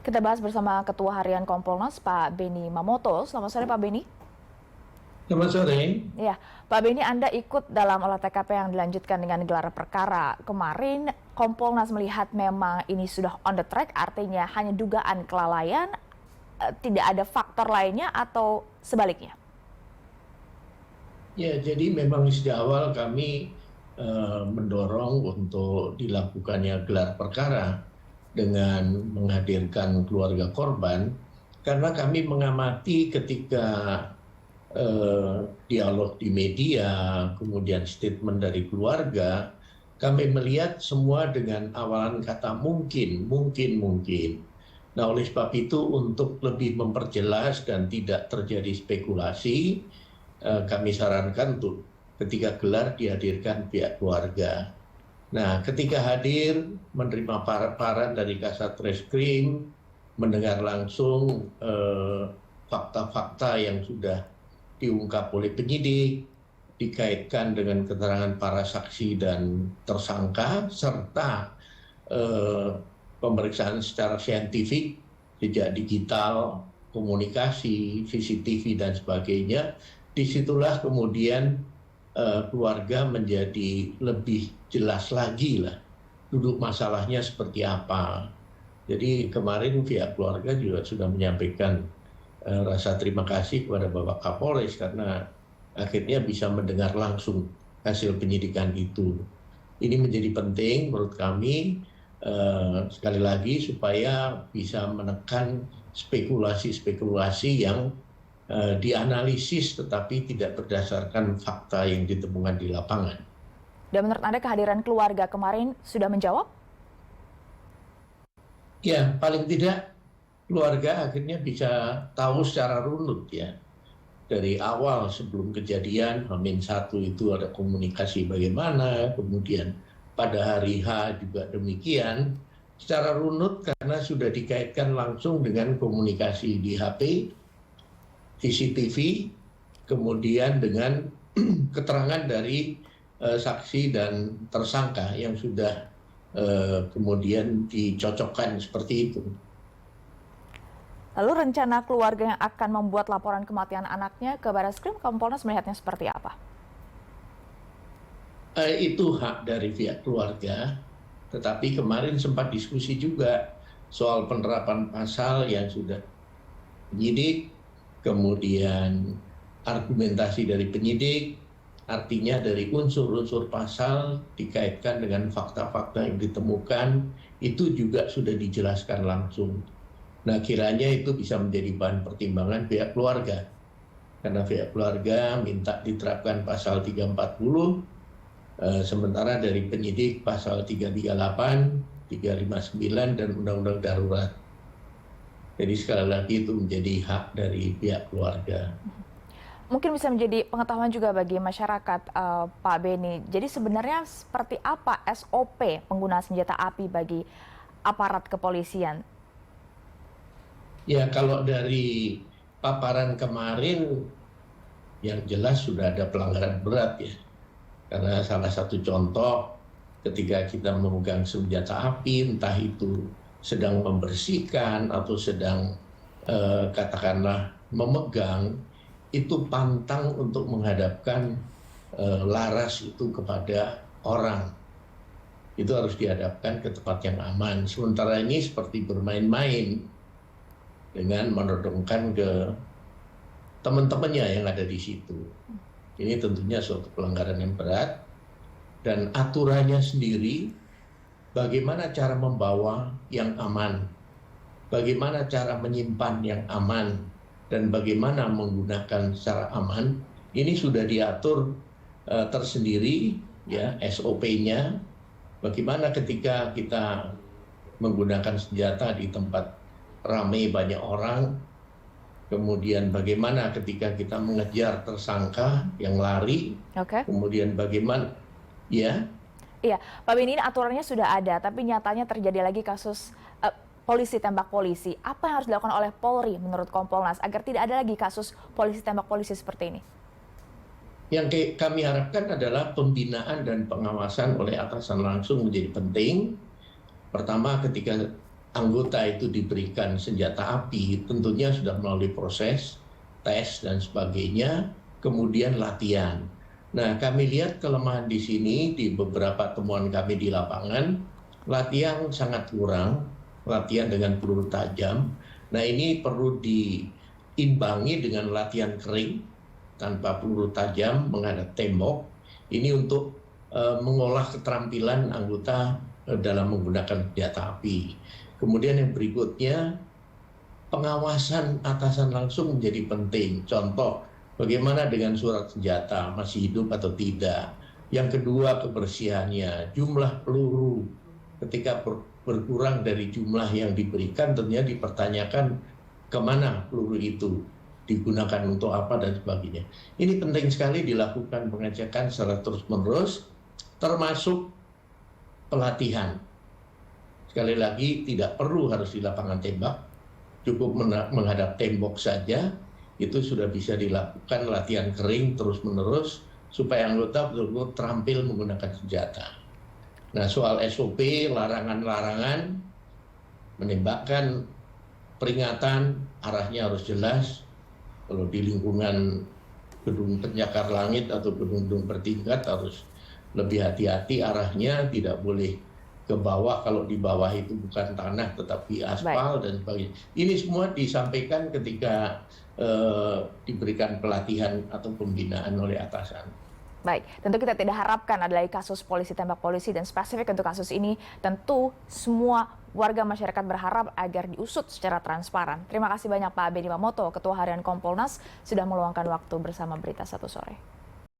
Kita bahas bersama Ketua Harian Kompolnas, Pak Beni Mamoto. Selamat sore, Pak Beni. Selamat sore. Ya, Pak Beni, Anda ikut dalam olah TKP yang dilanjutkan dengan gelar perkara. Kemarin, Kompolnas melihat memang ini sudah on the track, artinya hanya dugaan kelalaian, tidak ada faktor lainnya atau sebaliknya? Ya, jadi memang sejak awal kami mendorong untuk dilakukannya gelar perkara dengan menghadirkan keluarga korban, karena kami mengamati ketika dialog di media, kemudian statement dari keluarga, kami melihat semua dengan awalan kata mungkin. Nah, oleh sebab itu untuk lebih memperjelas dan tidak terjadi spekulasi, kami sarankan untuk ketika gelar dihadirkan pihak keluarga. Nah, ketika hadir menerima paparan dari Kasat Reskrim, mendengar langsung fakta-fakta yang sudah diungkap oleh penyidik, dikaitkan dengan keterangan para saksi dan tersangka, serta pemeriksaan secara saintifik, jejak digital, komunikasi, CCTV dan sebagainya. Disitulah kemudian keluarga menjadi lebih jelas lagi lah duduk masalahnya seperti apa. Jadi kemarin pihak keluarga juga sudah menyampaikan rasa terima kasih kepada Bapak Kapolres karena akhirnya bisa mendengar langsung hasil penyidikan itu. Ini menjadi penting menurut kami, sekali lagi supaya bisa menekan spekulasi-spekulasi yang dianalisis tetapi tidak berdasarkan fakta yang ditemukan di lapangan. Dan menurut Anda kehadiran keluarga kemarin sudah menjawab? Ya, paling tidak keluarga akhirnya bisa tahu secara runut ya. Dari awal sebelum kejadian H-1 itu ada komunikasi bagaimana, kemudian pada hari H juga demikian. Secara runut karena sudah dikaitkan langsung dengan komunikasi di HP, CCTV, kemudian dengan keterangan dari saksi dan tersangka yang sudah kemudian dicocokkan seperti itu. Lalu rencana keluarga yang akan membuat laporan kematian anaknya ke Barreskrim, Kompolnas melihatnya seperti apa? Itu hak dari pihak keluarga, tetapi kemarin sempat diskusi juga soal penerapan pasal yang sudah penyidik, kemudian argumentasi dari penyidik, artinya dari unsur-unsur pasal dikaitkan dengan fakta-fakta yang ditemukan, itu juga sudah dijelaskan langsung. Nah, kiranya itu bisa menjadi bahan pertimbangan pihak keluarga. Karena pihak keluarga minta diterapkan pasal 340, sementara dari penyidik pasal 338, 359, dan Undang-Undang Darurat. Jadi sekali lagi itu menjadi hak dari pihak keluarga. Mungkin bisa menjadi pengetahuan juga bagi masyarakat, Pak Beni. Jadi sebenarnya seperti apa SOP pengguna senjata api bagi aparat kepolisian? Ya, kalau dari paparan kemarin yang jelas sudah ada pelanggaran berat ya. Karena salah satu contoh ketika kita memegang senjata api, entah itu sedang membersihkan atau sedang katakanlah memegang, itu pantang untuk menghadapkan laras itu kepada orang. Itu harus dihadapkan ke tempat yang aman. Sementara ini seperti bermain-main dengan menodongkan ke teman-temannya yang ada di situ. Ini tentunya suatu pelanggaran yang berat, dan aturannya sendiri bagaimana cara membawa yang aman, bagaimana cara menyimpan yang aman, dan bagaimana menggunakan secara aman, ini sudah diatur tersendiri ya, SOP-nya. Bagaimana ketika kita menggunakan senjata di tempat ramai banyak orang, kemudian bagaimana ketika kita mengejar tersangka yang lari, kemudian bagaimana, ya? Iya, Pak Beni, ini aturannya sudah ada, tapi nyatanya terjadi lagi kasus polisi tembak polisi. Apa yang harus dilakukan oleh Polri menurut Kompolnas agar tidak ada lagi kasus polisi tembak polisi seperti ini? Yang kami harapkan adalah pembinaan dan pengawasan oleh atasan langsung menjadi penting. Pertama, ketika anggota itu diberikan senjata api, tentunya sudah melalui proses tes dan sebagainya, kemudian latihan. Nah, kami lihat kelemahan di sini di beberapa temuan kami di lapangan, latihan sangat kurang, latihan dengan peluru tajam. Nah, ini perlu diimbangi dengan latihan kering tanpa peluru tajam menghadap tembok. Ini untuk mengolah keterampilan anggota dalam menggunakan senjata api. Kemudian yang berikutnya, pengawasan atasan langsung menjadi penting. Contoh, bagaimana dengan surat senjata, masih hidup atau tidak. Yang kedua, kebersihannya, jumlah peluru. Ketika berkurang dari jumlah yang diberikan, tentunya dipertanyakan kemana peluru itu digunakan untuk apa dan sebagainya. Ini penting sekali dilakukan pengecekan secara terus-menerus, termasuk pelatihan. Sekali lagi, tidak perlu harus di lapangan tembak, cukup menghadap tembok saja, itu sudah bisa dilakukan latihan kering terus-menerus, supaya anggota betul-betul terampil menggunakan senjata. Nah, soal SOP, larangan-larangan, menembakkan peringatan, arahnya harus jelas. Kalau di lingkungan gedung pencakar langit atau gedung-gedung bertingkat harus lebih hati-hati arahnya, tidak boleh ke bawah kalau di bawah itu bukan tanah tetapi aspal dan sebagainya. Ini semua disampaikan ketika diberikan pelatihan atau pembinaan oleh atasan. Baik, tentu kita tidak harapkan ada lagi kasus polisi tembak polisi, dan spesifik untuk kasus ini tentu semua warga masyarakat berharap agar diusut secara transparan. Terima kasih banyak Pak Benny Mamoto, Ketua Harian Kompolnas, sudah meluangkan waktu bersama Berita Satu Sore.